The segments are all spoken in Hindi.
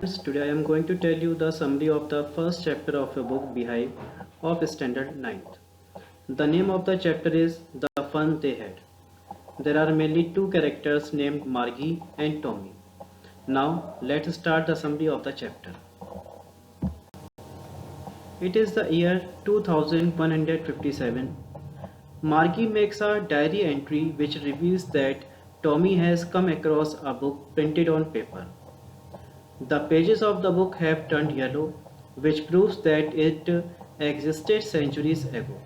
Today I am going to tell you the summary of the first chapter of a book Beehive of Standard 9th. The name of the chapter is The Fun They Had. There are mainly two characters named Margie and Tommy. Now let's start the summary of the chapter. It is the year 2157. Margie makes a diary entry which reveals that Tommy has come across a book printed on paper. The pages of the book have turned yellow, which proves that it existed centuries ago.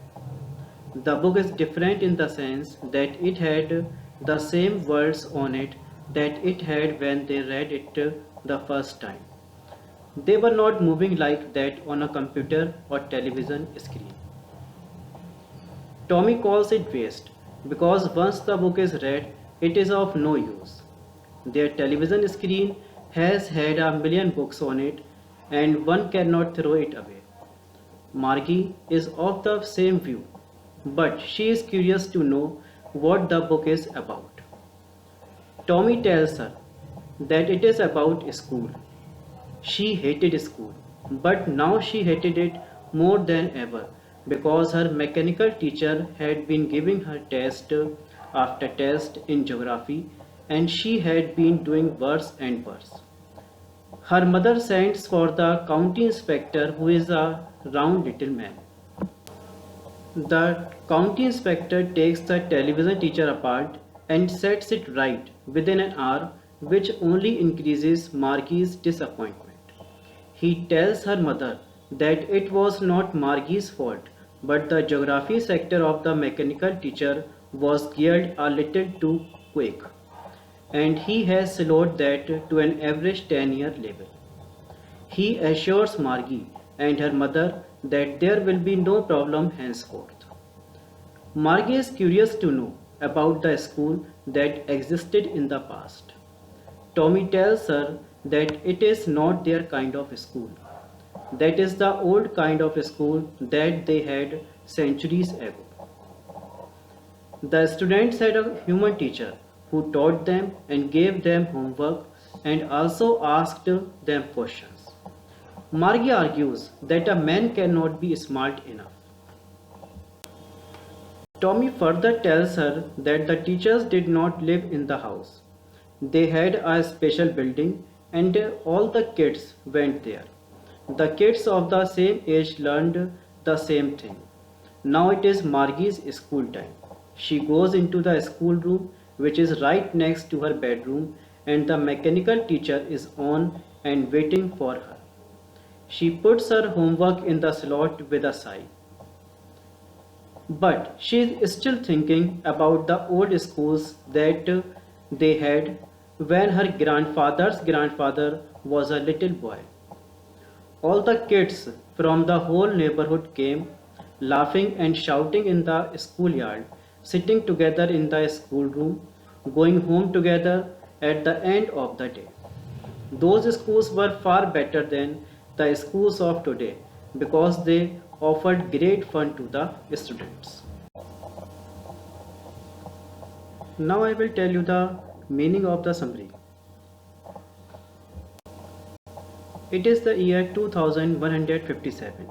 The book is different in the sense that it had the same words on it that it had when they read it the first time. They were not moving like that on a computer or television screen. Tommy calls it waste because once the book is read, it is of no use. Their television screen has had a million books on it and one cannot throw it away. Margie is of the same view, but she is curious to know what the book is about. Tommy tells her that it is about school. She hated school, but now she hated it more than ever because her mechanical teacher had been giving her test after test in geography and she had been doing worse and worse. Her mother sends for the county inspector, who is a round little man. The county inspector takes the television teacher apart and sets it right within an hour, which only increases Margie's disappointment. He tells her mother that it was not Margie's fault, but the geography sector of the mechanical teacher was geared a little too quick, and he has slowed that to an average 10-year level. He assures Margie and her mother that there will be no problem henceforth. Margie is curious to know about the school that existed in the past. Tommy tells her that it is not their kind of school. That is the old kind of school that they had centuries ago. The students had a human teacher who taught them and gave them homework and also asked them questions. Margie argues that a man cannot be smart enough. Tommy further tells her that the teachers did not live in the house. They had a special building and all the kids went there. The kids of the same age learned the same thing. Now it is Margie's school time. She goes into the schoolroom, which is right next to her bedroom, and the mechanical teacher is on and waiting for her. She puts her homework in the slot with a sigh. But she is still thinking about the old schools that they had when her grandfather's grandfather was a little boy. All the kids from the whole neighborhood came, laughing and shouting in the schoolyard, sitting together in the schoolroom, going home together at the end of the day. Those schools were far better than the schools of today because they offered great fun to the students. Now I will tell you the meaning of the summary. It is the year 2157.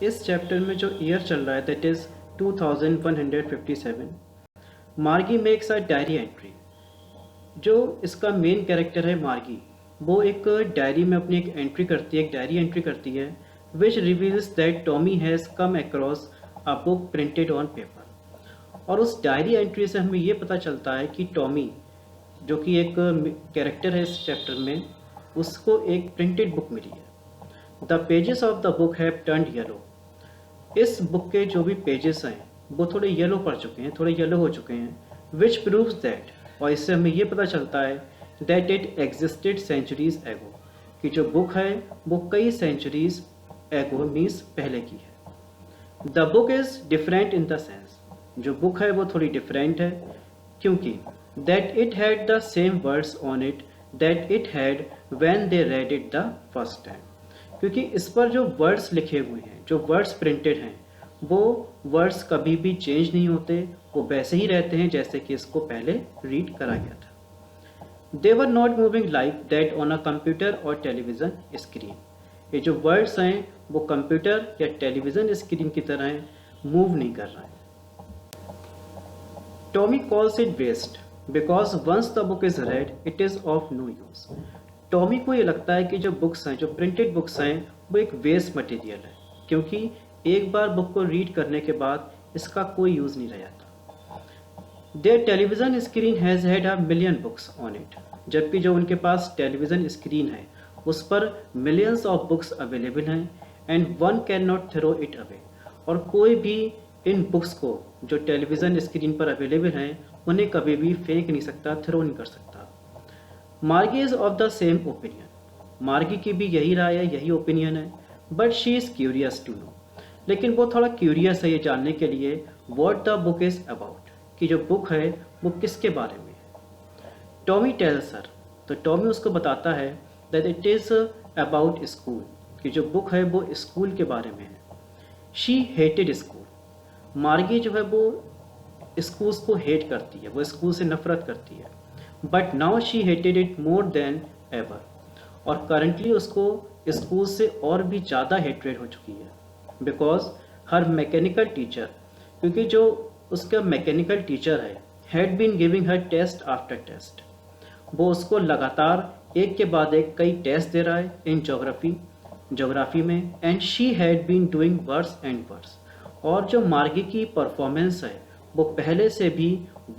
इस चैप्टर में जो ईयर चल रहा है दैट इज़ 2157. मार्गी मेक्स अ डायरी एंट्री. जो इसका मेन कैरेक्टर है मार्गी, वो एक डायरी में अपनी एक एंट्री करती है, एक डायरी एंट्री करती है which reveals that Tommy has come across a book printed on paper. और उस डायरी एंट्री से हमें ये पता चलता है कि टॉमी, जो कि एक कैरेक्टर है इस चैप्टर में, उसको एक प्रिंटेड बुक मिली है. The pages of the book have turned yellow. इस बुक के जो भी पेजेस हैं वो थोड़े येलो पड़ चुके हैं, थोड़े येलो हो चुके हैं, विच प्रूव्स दैट, और इससे हमें ये पता चलता है दैट इट एग्जिस्टेड सेंचुरीज एगो, कि जो बुक है वो कई सेंचुरीज एगो मीन्स पहले की है. The book is different in the sense, जो बुक है वो थोड़ी डिफरेंट है क्योंकि that it had the same words on it that it had when they read it the first time. क्योंकि इस पर जो वर्ड्स लिखे हुए हैं, जो वर्ड्स प्रिंटेड हैं, वो वर्ड्स कभी भी चेंज नहीं होते, वो वैसे ही रहते हैं जैसे कि इसको पहले रीड करा गया था. They were not moving like that on a computer और टेलीविज़न स्क्रीन। ये जो वर्ड्स हैं वो कंप्यूटर या टेलीविज़न स्क्रीन की तरह मूव नहीं कर रहे हैं। Tommy calls it waste because once the book is read it is of no use. Tommy को ये लगता है कि जो बुक्स हैं, जो प्रिंटेड बुक्स हैं, वो एक वेस्ट मटेरियल है, क्योंकि एक बार बुक को रीड करने के बाद इसका कोई यूज़ नहीं रह जाता। Their television screen has had a million books on it. जबकि जो उनके पास टेलीविज़न स्क्रीन है उस पर मिलियंस ऑफ बुक्स अवेलेबल हैं and one can not throw it away. और कोई भी इन बुक्स को जो टेलीविज़न स्क्रीन पर अवेलेबल हैं उन्हें कभी भी फेंक नहीं सकता, थ्रो नहीं कर सकता। Margie is of the same opinion. Margie की भी यही राय है, यही ओपिनियन है, but she is curious to know. लेकिन वो थोड़ा क्यूरियस है ये जानने के लिए what the book is about, कि जो बुक है वो किसके बारे में है। टॉमी टेल्स हर, तो टॉमी उसको बताता है that it is about school, कि जो बुक है वो स्कूल के बारे में है। She hated school. मार्गी जो है वो स्कूल्स को हेट करती है, वो स्कूल से नफरत करती है, but now she hated it more than ever. और करंटली उसको स्कूल से और भी ज़्यादा हेट्रेड हो चुकी है, बिकॉज हर मैकेनिकल टीचर, क्योंकि जो उसका मैकेनिकल टीचर है, had been giving her test after test. वो उसको लगातार एक के बाद एक कई टेस्ट दे रहा है इन जोग्राफी में, and she had been doing worse and worse. और जो मार्गी की परफॉर्मेंस है वो पहले से भी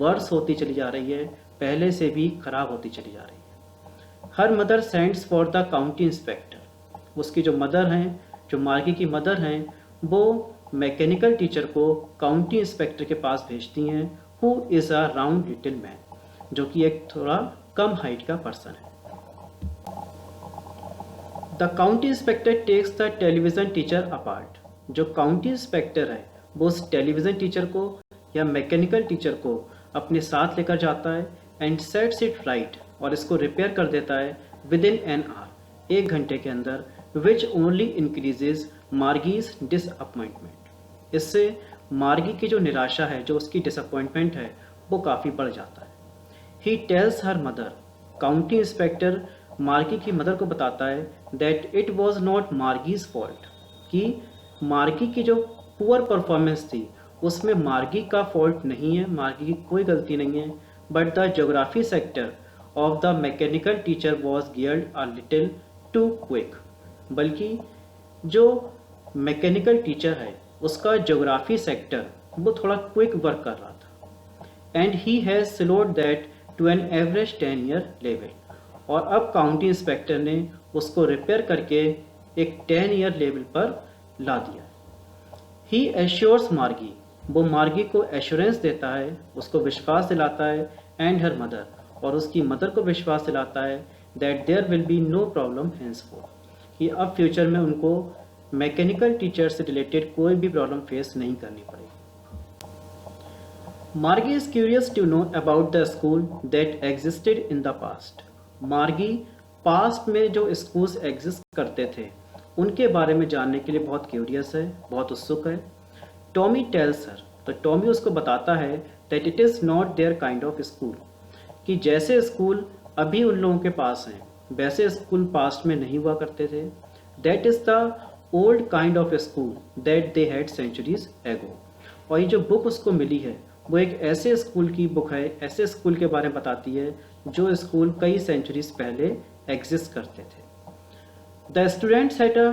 वर्स होती चली जा रही है, पहले से भी खराब होती चली जा रही है। Her mother sends for the county inspector. उसकी जो मदर हैं, जो मार्गी की मदर हैं, वो मैकेनिकल टीचर को काउंटी इंस्पेक्टर के पास भेजती हैं, who is a round little man, जो कि एक थोड़ा कम हाइट का पर्सन है। The county inspector takes the television teacher apart. जो काउंटी इंस्पेक्टर है वो उस टेलीविज़न टीचर को या मैकेनिकल टीचर को अपने साथ लेकर जाता है एंड सेट्स इट राइट, और इसको रिपेयर कर देता है विद इन एन आवर, 1 घंटे के अंदर, विच ओनली इंक्रीजेज मार्गीज डिसअपॉइंटमेंट। इससे मार्गी की जो निराशा है, जो उसकी डिसअपॉइंटमेंट है, वो काफ़ी बढ़ जाता है। He tells her mother. County inspector Margie की मदर को बताता है that it was not Margie's fault, कि मार्गी की जो पुअर परफॉर्मेंस थी उसमें मार्गी का फॉल्ट नहीं है, मार्गी की कोई गलती नहीं है, but the geography sector of the mechanical teacher was geared a little too quick. बल्कि जो मैकेनिकल टीचर है उसका ज्योग्राफी सेक्टर वो थोड़ा क्विक वर्क कर रहा था, and he has slowed that to an average 10 year level. और अब काउंटी इंस्पेक्टर ने उसको रिपेयर करके एक 10 ईयर लेवल पर ला दिया। ही एश्योर्स मार्गी। वो मार्गी को एश्योरेंस देता है, उसको विश्वास दिलाता है, एंड हर मदर, और उसकी मदर को विश्वास दिलाता है that there will be no problem henceforth, कि अब फ्यूचर में उनको मैकेनिकल टीचर से रिलेटेड कोई भी प्रॉब्लम फेस नहीं करनी पड़ेगी। Margie is curious to know about the school that existed in the past. Margie past में जो स्कूल्स एग्जिस्ट करते थे उनके बारे में जानने के लिए बहुत क्यूरियस है, बहुत उत्सुक है। टॉमी टेल्स हर, तो टॉमी उसको बताता है that it is not their kind of school, कि जैसे स्कूल अभी उन लोगों के पास हैं वैसे स्कूल पास्ट में नहीं हुआ करते थे। That is the old kind of school that they had centuries ago. और ये जो बुक उसको मिली है वो एक ऐसे स्कूल की बुक है, ऐसे स्कूल के बारे में बताती है जो स्कूल कई सेंचुरीज पहले एग्जिस्ट करते थे। The students had a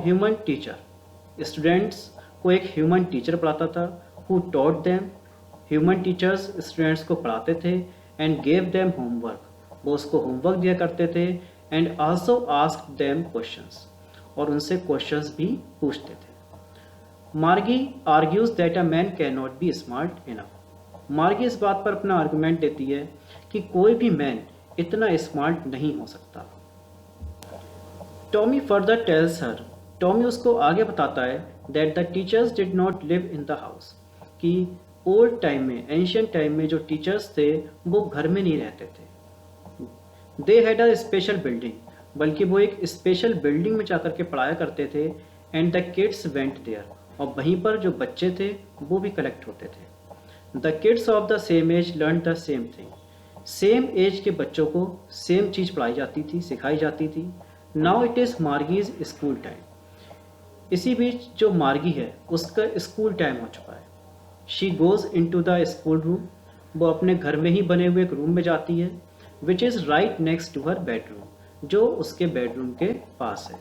human teacher. Students को एक ह्यूमन टीचर पढ़ाता था, who taught them. Human teachers students को पढ़ाते थे एंड गेव देम होमवर्क, वो उसको होमवर्क दिया करते थे, and also asked them questions, और उनसे क्वेश्चंस भी पूछते थे। मार्गी argues that a man can not be smart enough. मार्गी इस बात पर अपना आर्गूमेंट देती है कि कोई भी मैन इतना स्मार्ट नहीं हो सकता। टॉमी फर्दर टेल्स हर, टॉमी उसको आगे बताता है that the teachers did not live in the house, कि ओल्ड टाइम में, एंशियंट टाइम में जो टीचर्स थे वो घर में नहीं रहते थे। They had a special building, बल्कि वो एक स्पेशल बिल्डिंग में जाकर के पढ़ाया करते थे, and the kids went there, और वहीं पर जो बच्चे थे वो भी कलेक्ट होते थे। The kids of the same age learn the same thing, same age के बच्चों को सेम चीज़ पढ़ाई जाती थी, सिखाई जाती थी। Now it is Margie's school time. इसी बीच जो मार्गी है उसका स्कूल टाइम हो चुका है। She goes into the school room. वो अपने घर में ही बने हुए एक रूम में जाती है, which is right next to her bedroom, जो उसके बेडरूम के पास है।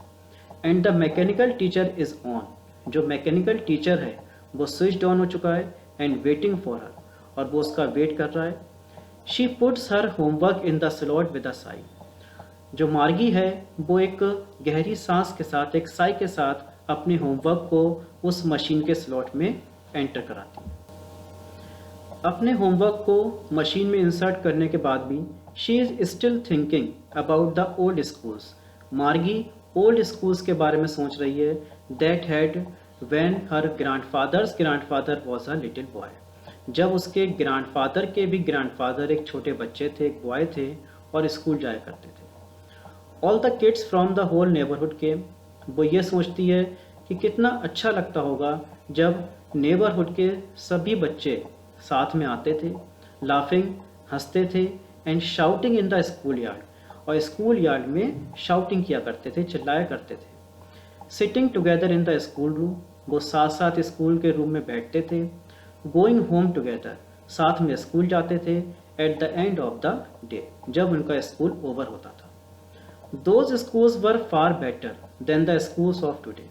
And the mechanical teacher is on. जो मैकेनिकल टीचर है वो स्विच ऑन हो चुका है एंड वेटिंग फॉर हर, और वो उसका वेट कर रहा है। She puts her homework in the slot with a Sai. जो मार्गी है वो एक गहरी सांस के साथ, एक साई के साथ अपने होमवर्क को उस मशीन के स्लॉट में एंटर कराती है। अपने होमवर्क को मशीन में इंसर्ट करने के बाद भी she is still thinking about the old schools. मार्गी ओल्ड स्कूल्स के बारे में सोच रही है, that had when her grandfather was a little boy. जब उसके ग्रैंडफादर के भी ग्रैंडफादर एक छोटे बच्चे थे, एक बॉय थे और स्कूल जाया करते थे। All the kids from the whole neighbourhood came. वो ये सोचती है कि कितना अच्छा लगता होगा जब नेबरहुड के सभी बच्चे साथ में आते थे, लाफिंग हंसते थे, and shouting in the school yard, और स्कूल यार्ड में शाउटिंग किया करते थे, चिल्लाया करते थे। Sitting together in the school room. वो साथ साथ स्कूल के रूम में बैठते थे। Going home together. साथ में स्कूल जाते थे। At the end of the day, जब उनका स्कूल ओवर होता था। Those schools were far better than the schools of today.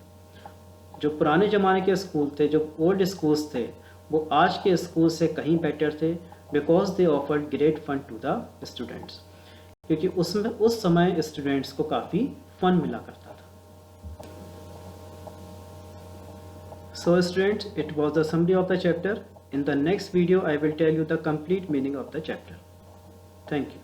जो पुराने ज़माने के स्कूल थे, जो ओल्ड स्कूल्स थे, वो आज के स्कूल से कहीं बेटर थे, because they offered great fun to the students, क्योंकि उसमें उस समय स्टूडेंट्स को काफ़ी फन मिला करता था। So students, it was the summary of the chapter. In the next video, I will tell you the complete meaning of the chapter. Thank you.